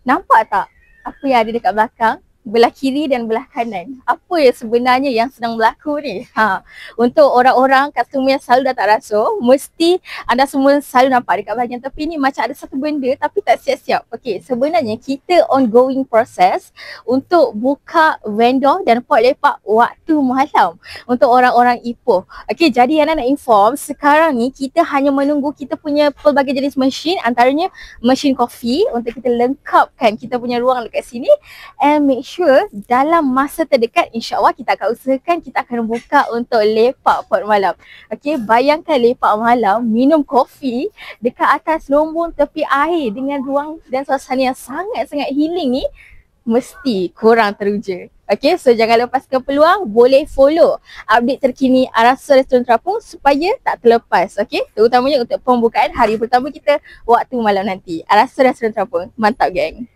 Nampak tak apa yang ada dekat belakang? Belah kiri dan belah kanan. Apa yang sebenarnya yang sedang berlaku ni? Untuk orang-orang customer yang selalu datang Raso, mesti anda semua selalu nampak dekat bahagian tepi ni macam ada satu benda tapi tak siap-siap. Okey, sebenarnya kita ongoing proses untuk buka vendor dan port lepak waktu malam untuk orang-orang Ipoh. Okey, jadi Ana nak inform, sekarang ni kita hanya menunggu kita punya pelbagai jenis mesin, antaranya mesin kopi untuk kita lengkapkan kita punya ruang dekat sini, and make sure dalam masa terdekat insya-Allah kita akan usahakan kita akan buka untuk lepak port malam. Okey, bayangkan lepak malam minum kopi dekat atas lombong tepi air dengan ruang dan suasana yang sangat-sangat healing ni, mesti kurang teruja. Okey, so jangan lepaskan peluang, boleh follow update terkini Araso Restoran Terapung supaya tak terlepas. Okey, terutamanya untuk pembukaan hari pertama kita waktu malam nanti. Araso Restoran Terapung, mantap geng.